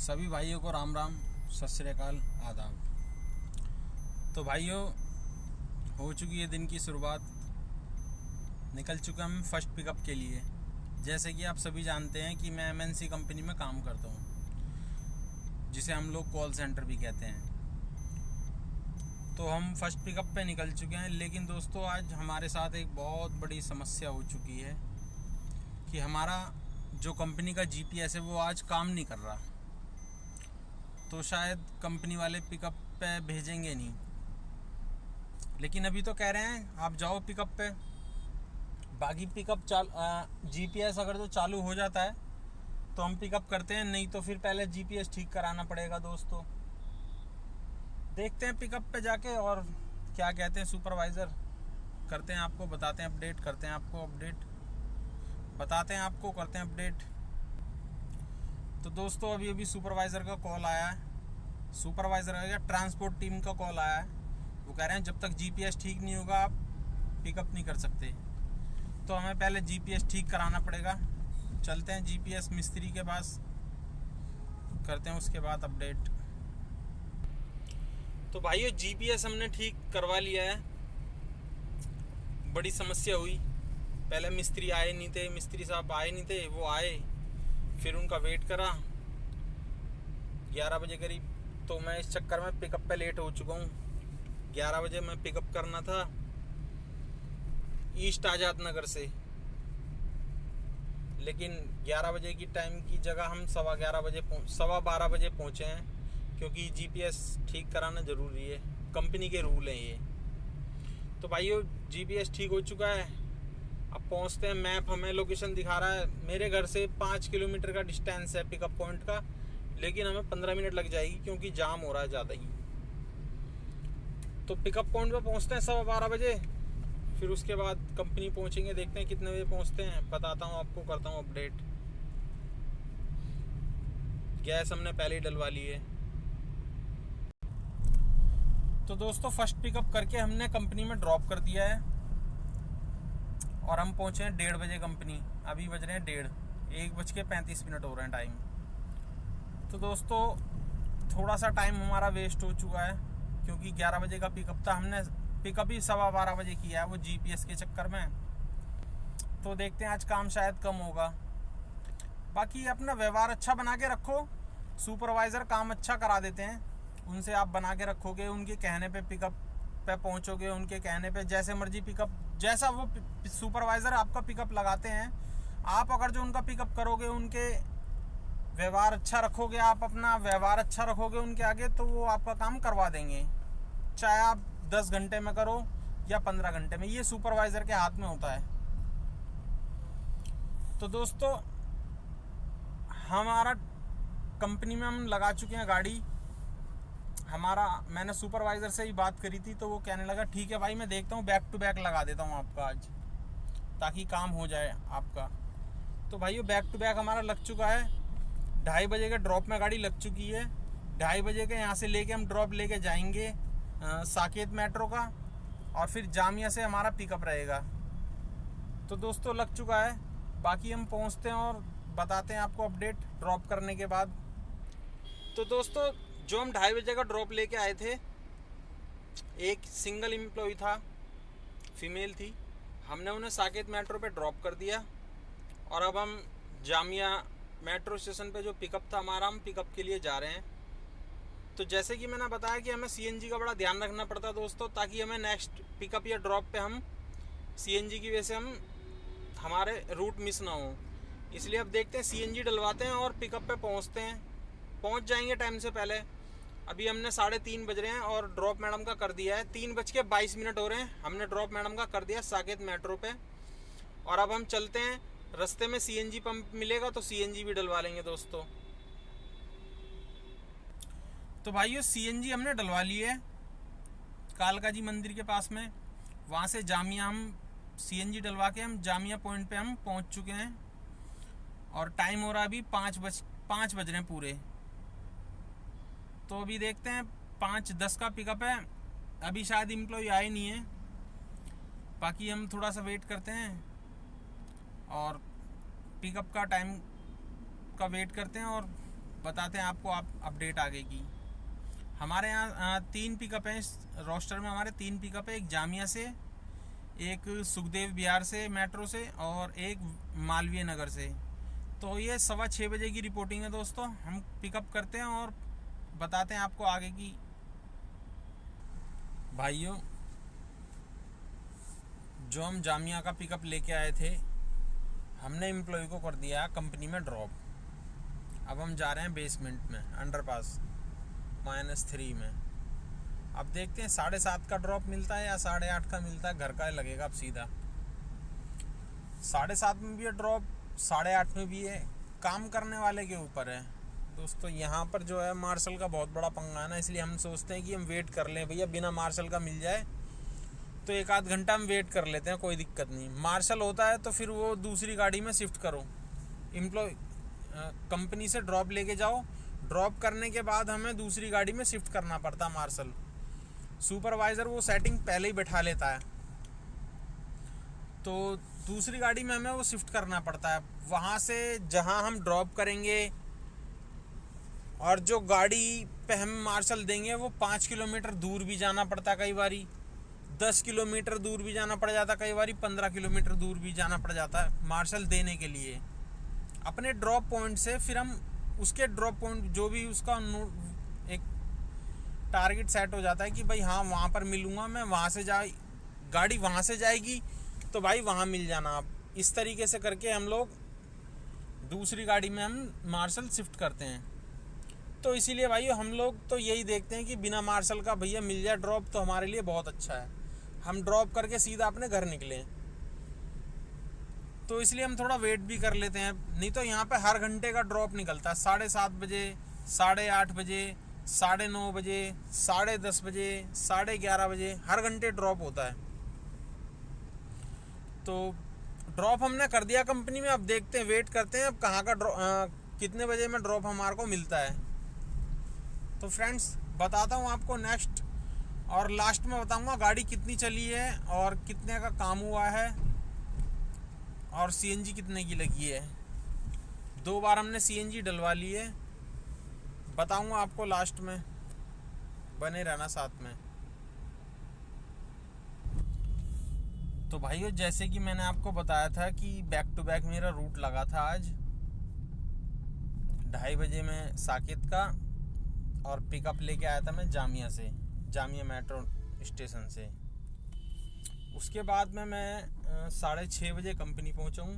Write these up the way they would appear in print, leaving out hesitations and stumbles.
सभी भाइयों को राम राम, सत श्री अकाल, आदाब। तो भाइयों, हो चुकी है दिन की शुरुआत। निकल चुके हम फर्स्ट पिकअप के लिए। जैसे कि आप सभी जानते हैं कि मैं एमएनसी कंपनी में काम करता हूँ, जिसे हम लोग कॉल सेंटर भी कहते हैं। तो हम फर्स्ट पिकअप पे निकल चुके हैं। लेकिन दोस्तों, आज हमारे साथ एक बहुत बड़ी समस्या हो चुकी है कि हमारा जो कंपनी का जीपीएस है वो आज काम नहीं कर रहा। तो शायद कंपनी वाले पिकअप पे भेजेंगे नहीं। लेकिन अभी तो कह रहे हैं आप जाओ पिकअप पे। बाकी पिकअप जीपीएस अगर तो चालू हो जाता है तो हम पिकअप करते हैं, नहीं तो फिर पहले जीपीएस ठीक कराना पड़ेगा। दोस्तों, देखते हैं पिकअप पे जाके और क्या कहते हैं सुपरवाइज़र। करते हैं आपको बताते हैं अपडेट, करते हैं आपको अपडेट बताते हैं आपको करते हैं अपडेट। तो दोस्तों, अभी अभी सुपरवाइज़र का कॉल आया है। सुपरवाइज़र है या ट्रांसपोर्ट टीम का कॉल आया है। वो कह रहे हैं जब तक जीपीएस ठीक नहीं होगा आप पिकअप नहीं कर सकते। तो हमें पहले जीपीएस ठीक कराना पड़ेगा। चलते हैं जीपीएस मिस्त्री के पास, करते हैं उसके बाद अपडेट। तो भाइयों, जीपीएस हमने ठीक करवा लिया है। बड़ी समस्या हुई। पहले मिस्त्री आए नहीं थे, मिस्त्री साहब आए नहीं थे। वो आए, फिर उनका वेट करा 11 बजे करीब। तो मैं इस चक्कर में पिकअप पे लेट हो चुका हूँ। 11 बजे मैं पिकअप करना था ईस्ट आज़ाद नगर से, लेकिन 11 बजे की टाइम की जगह हम 12:15 बजे पहुँचे हैं, क्योंकि जीपीएस ठीक कराना ज़रूरी है। कंपनी के रूल हैं ये। तो भाइयों, जीपीएस ठीक हो चुका है। अब पहुंचते हैं। मैप हमें लोकेशन दिखा रहा है, मेरे घर से 5 किलोमीटर का डिस्टेंस है पिकअप पॉइंट का, लेकिन हमें 15 मिनट लग जाएगी क्योंकि जाम हो रहा है ज़्यादा ही। तो पिकअप पॉइंट पे पहुंचते हैं 12:15 बजे। फिर उसके बाद कंपनी पहुंचेंगे, देखते हैं कितने बजे पहुंचते हैं, बताता हूँ आपको, करता हूँ अपडेट। गैस हमने पहले ही डलवा ली है। तो दोस्तों, फर्स्ट पिकअप करके हमने कंपनी में ड्रॉप कर दिया है और हम पहुँचे हैं 1:30 बजे कंपनी। अभी बज रहे हैं 1:35 हो रहे हैं टाइम। तो दोस्तों, थोड़ा सा टाइम हमारा वेस्ट हो चुका है, क्योंकि 11 बजे का पिकअप था। हमने पिकअप ही 12:15 बजे किया है, वो जीपीएस के चक्कर में। तो देखते हैं आज काम शायद कम होगा। बाकी अपना व्यवहार अच्छा बना के रखो। सुपरवाइज़र काम अच्छा करा देते हैं, उनसे आप बना के रखोगे, उनके कहने पे पिकअप पे पहुंचोगे, उनके कहने पे जैसे मर्जी पिकअप, जैसा वो सुपरवाइज़र आपका पिकअप लगाते हैं, आप अगर जो उनका पिकअप करोगे, उनके व्यवहार अच्छा रखोगे, आप अपना व्यवहार अच्छा रखोगे उनके आगे, तो वो आपका काम करवा देंगे। चाहे आप 10 घंटे में करो या 15 घंटे में, ये सुपरवाइज़र के हाथ में होता है। तो दोस्तों, हमारा कंपनी में हम लगा चुके हैं गाड़ी। मैंने सुपरवाइज़र से ही बात करी थी, तो वो कहने लगा ठीक है भाई, मैं देखता हूँ, बैक टू बैक लगा देता हूँ आपका आज, ताकि काम हो जाए आपका। तो भाइयों, बैक टू बैक हमारा लग चुका है। 2:30 बजे के ड्रॉप में गाड़ी लग चुकी है। 2:30 बजे के यहाँ से लेके हम ड्रॉप लेके जाएंगे साकेत मेट्रो का, और फिर जामिया से हमारा पिकअप रहेगा। तो दोस्तों, लग चुका है। बाकी हम पहुँचते हैं और बताते हैं आपको अपडेट ड्रॉप करने के बाद। तो दोस्तों, जो हम 2:30 बजे का ड्रॉप लेके आए थे, एक सिंगल एम्प्लॉय था, फीमेल थी। हमने उन्हें साकेत मेट्रो पे ड्रॉप कर दिया और अब हम जामिया मेट्रो स्टेशन पे जो पिकअप था हमारा, हम पिकअप के लिए जा रहे हैं। तो जैसे कि मैंने बताया कि हमें सीएनजी का बड़ा ध्यान रखना पड़ता है दोस्तों, ताकि हमें नेक्स्ट पिकअप या ड्रॉप पे हम सीएनजी की वजह से हमारे रूट मिस ना हो। इसलिए अब देखते हैं, सीएनजी डलवाते हैं और पिकअप पे पहुंच जाएंगे टाइम से पहले। अभी हमने 3:30 बज रहे हैं और ड्रॉप मैडम का कर दिया है। 3:22 हो रहे हैं, हमने ड्रॉप मैडम का कर दिया साकेत मेट्रो पे। और अब हम चलते हैं, रास्ते में सीएनजी पंप मिलेगा तो सीएनजी भी डलवा लेंगे दोस्तों। तो भाइयों, सीएनजी हमने डलवा ली है कालका जी मंदिर के पास में। वहाँ से जामिया हम सीएनजी डलवा के हम जामिया पॉइंट पे हम पहुँच चुके हैं और टाइम हो रहा है अभी 5 बज रहे हैं पूरे। तो अभी देखते हैं, 5:10 का पिकअप है। अभी शायद एम्प्लॉय आए नहीं है। बाकी हम थोड़ा सा वेट करते हैं और पिकअप का टाइम का वेट करते हैं और बताते हैं आपको अपडेट आगे की। हमारे यहाँ 3 पिकअप हैं इस रोस्टर में। हमारे 3 पिकअप है, एक जामिया से, एक सुखदेव बिहार से मेट्रो से, और एक मालवीय नगर से। तो ये 6:15 बजे की रिपोर्टिंग है दोस्तों। हम पिकअप करते हैं और बताते हैं आपको आगे की। भाइयों, जो हम जामिया का पिकअप लेके आए थे, हमने एम्प्लॉय को कर दिया कंपनी में ड्रॉप। अब हम जा रहे हैं बेसमेंट में, अंडरपास -3 में। अब देखते हैं 7:30 का ड्रॉप मिलता है या 8:30 का मिलता है। घर का लगेगा अब सीधा। 7:30 में भी है ड्रॉप, 8:30 में भी है। काम करने वाले के ऊपर है दोस्तों। यहाँ पर जो है मार्शल का बहुत बड़ा पंगा है ना, इसलिए हम सोचते हैं कि हम वेट कर लें भैया, बिना मार्शल का मिल जाए तो 1 आध घंटा हम वेट कर लेते हैं, कोई दिक्कत नहीं। मार्शल होता है तो फिर वो दूसरी गाड़ी में शिफ्ट करो। एम्प्लॉय कंपनी से ड्रॉप लेके जाओ, ड्रॉप करने के बाद हमें दूसरी गाड़ी में शिफ्ट करना पड़ता है मार्शल। सुपरवाइज़र वो सेटिंग पहले ही बैठा लेता है, तो दूसरी गाड़ी में हमें वो शिफ्ट करना पड़ता है। वहाँ से जहाँ हम ड्रॉप करेंगे और जो गाड़ी पे हम मार्शल देंगे वो 5 किलोमीटर दूर भी जाना पड़ता है, कई बारी 10 किलोमीटर दूर भी जाना पड़ जाता, कई बारी 15 किलोमीटर दूर भी जाना पड़ जाता है मार्शल देने के लिए अपने ड्रॉप पॉइंट से। फिर हम उसके ड्रॉप पॉइंट जो भी उसका एक टारगेट सेट हो जाता है कि भाई हाँ वहाँ पर मिलूँगा मैं, वहाँ से गाड़ी वहाँ से जाएगी तो भाई वहाँ मिल जाना आप। इस तरीके से करके हम लोग दूसरी गाड़ी में हम मार्शल शिफ्ट करते हैं। तो इसीलिए भाई हम लोग तो यही देखते हैं कि बिना मार्शल का भैया मिल जाए ड्रॉप तो हमारे लिए बहुत अच्छा है, हम ड्रॉप करके सीधा अपने घर निकलें। तो इसलिए हम थोड़ा वेट भी कर लेते हैं, नहीं तो यहाँ पे हर घंटे का ड्रॉप निकलता है। 7:30 बजे, 8:30 बजे, 9:30 बजे, 10:30 बजे, 11:30 बजे, हर घंटे ड्रॉप होता है। तो ड्रॉप हमने कर दिया कंपनी में। अब देखते हैं, वेट करते हैं अब कहाँ का कितने बजे में ड्रॉप हमारे को मिलता है। तो फ्रेंड्स बताता हूँ आपको नेक्स्ट, और लास्ट में बताऊँगा गाड़ी कितनी चली है और कितने का काम हुआ है और सीएनजी कितने की लगी है। 2 बार हमने सीएनजी डलवा ली है, बताऊँगा आपको लास्ट में, बने रहना साथ में। तो भाइयों, जैसे कि मैंने आपको बताया था कि बैक टू बैक मेरा रूट लगा था आज 2:30 बजे में साकेत का, और पिकअप लेके आया था मैं जामिया से, जामिया मेट्रो स्टेशन से। उसके बाद में मैं 6:30 बजे कंपनी पहुंचा हूँ।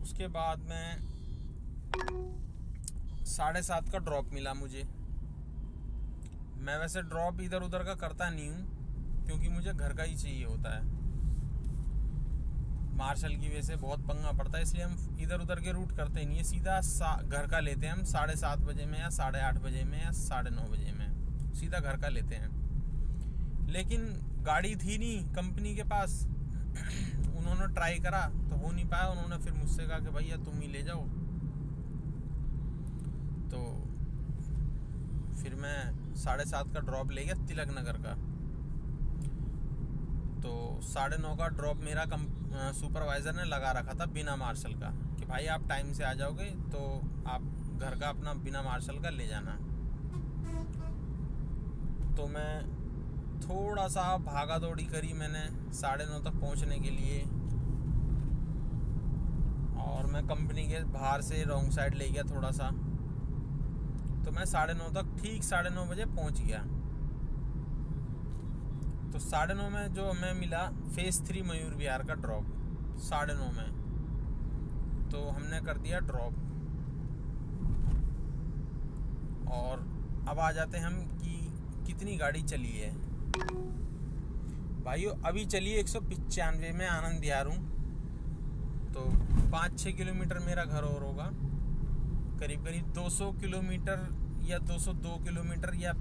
उसके बाद में 7:30 का ड्रॉप मिला मुझे। मैं वैसे ड्रॉप इधर उधर का करता नहीं हूँ क्योंकि मुझे घर का ही चाहिए होता है। मार्शल की वजह से बहुत पंगा पड़ता है, इसलिए हम इधर उधर के रूट करते नहीं है, सीधा घर का लेते हैं हम 7:30 बजे में या 8:30 बजे में या 9:30 बजे में, सीधा घर का लेते हैं। लेकिन गाड़ी थी नहीं कंपनी के पास, उन्होंने ट्राई करा तो हो नहीं पाया। उन्होंने फिर मुझसे कहा कि भैया तुम ही ले जाओ। तो फिर मैं 7:30 का ड्रॉप ले गया तिलक नगर का। तो 9:30 का ड्रॉप मेरा सुपरवाइज़र ने लगा रखा था बिना मार्शल का, कि भाई आप टाइम से आ जाओगे तो आप घर का अपना बिना मार्शल का ले जाना। तो मैं थोड़ा सा भागा दौड़ी करी मैंने 9:30 तक पहुंचने के लिए, और मैं कंपनी के बाहर से रॉन्ग साइड ले गया थोड़ा सा। तो मैं 9:30 तक ठीक 9:30 बजे पहुंच गया। तो 9:30 में जो हमें मिला फेज़ 3 मयूर विहार का ड्रॉप 9:30 में। तो हमने कर दिया ड्रॉप। और अब आ जाते हैं हम कि कितनी गाड़ी चली है। भाइयों अभी चली 195 में आनंद विहार हूँ। तो 5-6 किलोमीटर मेरा घर और होगा, करीब करीब 200 किलोमीटर या 202 किलोमीटर या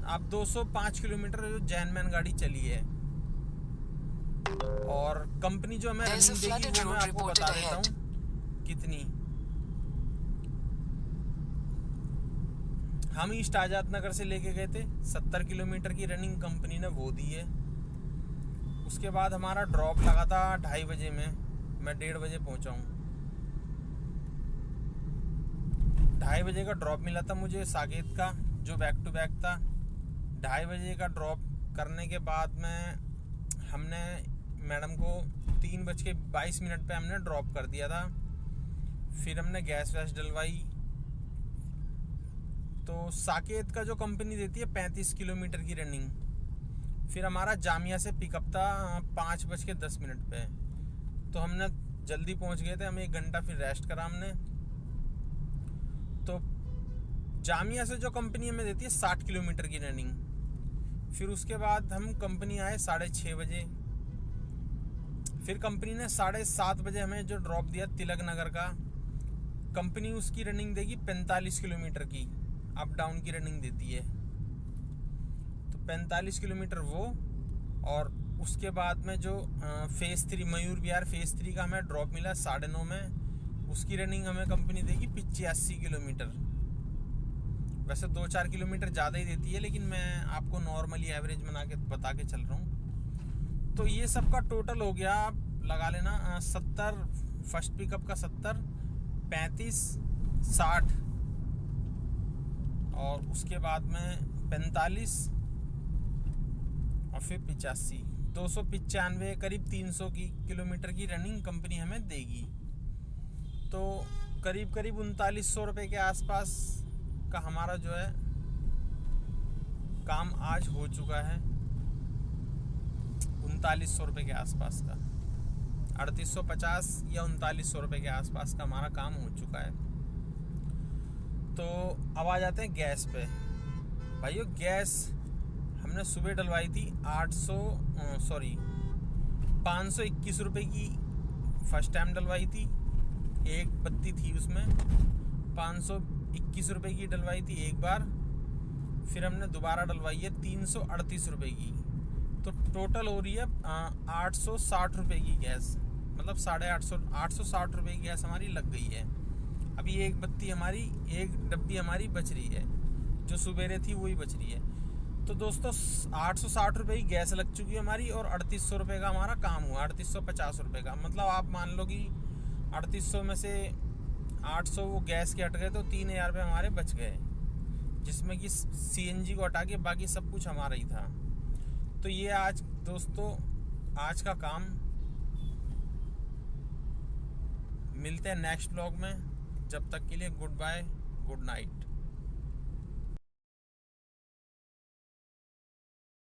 आप 205 किलोमीटर जो जैनमैन गाड़ी चली है। और कंपनी जो हमें रनिंग देगी वो मैं आपको बता देता हूँ कितनी। हम ईस्ट आजाद नगर से लेके गए थे, 70 किलोमीटर की रनिंग कंपनी ने वो दी है। उसके बाद हमारा ड्रॉप लगा था 2:30 बजे में, मैं 1:30 बजे पहुंचा हूँ। 2:30 बजे का ड्रॉप मिला था मुझे साकेत का, जो बैक टू बैक था। 2:30 बजे का ड्रॉप करने के बाद में हमने मैडम को 3:22 पे हमने ड्रॉप कर दिया था। फिर हमने गैस वैस डलवाई। तो साकेत का जो कंपनी देती है 35 किलोमीटर की रनिंग। फिर हमारा जामिया से पिकअप था 5:10 पे। तो हमने जल्दी पहुंच गए थे, हमें 1 घंटा फिर रेस्ट करा हमने। तो जामिया से जो कंपनी हमें देती है 60 किलोमीटर की रनिंग। फिर उसके बाद हम कंपनी आए 6:30 बजे। फिर कंपनी ने 7:30 बजे हमें जो ड्रॉप दिया तिलक नगर का। कंपनी उसकी रनिंग देगी 45 किलोमीटर की, अप डाउन की रनिंग देती है। तो 45 किलोमीटर वो, और उसके बाद में जो फेज़ 3 मयूर विहार फेज़ 3 का हमें ड्रॉप मिला 9:30 में। उसकी रनिंग हमें कंपनी देगी 85 किलोमीटर। वैसे 2-4 किलोमीटर ज़्यादा ही देती है, लेकिन मैं आपको नॉर्मली एवरेज बता के चल रहा हूँ। तो ये सब का टोटल हो गया, आप लगा लेना 70, फर्स्ट पिकअप का 70, 35, 60, और उसके बाद में 45 और फिर 85, 295 करीब 300 की किलोमीटर की रनिंग कंपनी हमें देगी। तो करीब 3900 रुपये के आसपास का हमारा जो है काम आज हो चुका है। 3900 रुपये के आसपास का, 3850 या 3900 रुपये के आसपास का हमारा काम हो चुका है। तो अब आ जाते हैं गैस पे। भाइयों गैस हमने सुबह डलवाई थी 521 रुपये की फर्स्ट टाइम डलवाई थी। एक बत्ती थी उसमें, 521 रुपये की डलवाई थी एक बार। फिर हमने दोबारा डलवाई है 338 रुपये की। तो टोटल हो रही है 860 रुपये की गैस, मतलब 860 रुपये की गैस हमारी लग गई है। अभी एक डब्बी हमारी बच रही है, जो सुबेरे थी वही बच रही है। तो दोस्तों 860 रुपये की गैस लग चुकी है हमारी, और 3800 रुपये का हमारा काम हुआ, 3850 रुपये का। मतलब आप मान लो कि 3800 में से 800 वो गैस के हट गए, तो 3000 रुपये हमारे बच गए, जिसमें कि CNG को हटा के बाकी सब कुछ हमारा ही था। तो ये आज दोस्तों आज का काम। मिलते हैं नेक्स्ट व्लॉग में, जब तक के लिए गुड बाय, गुड नाइट।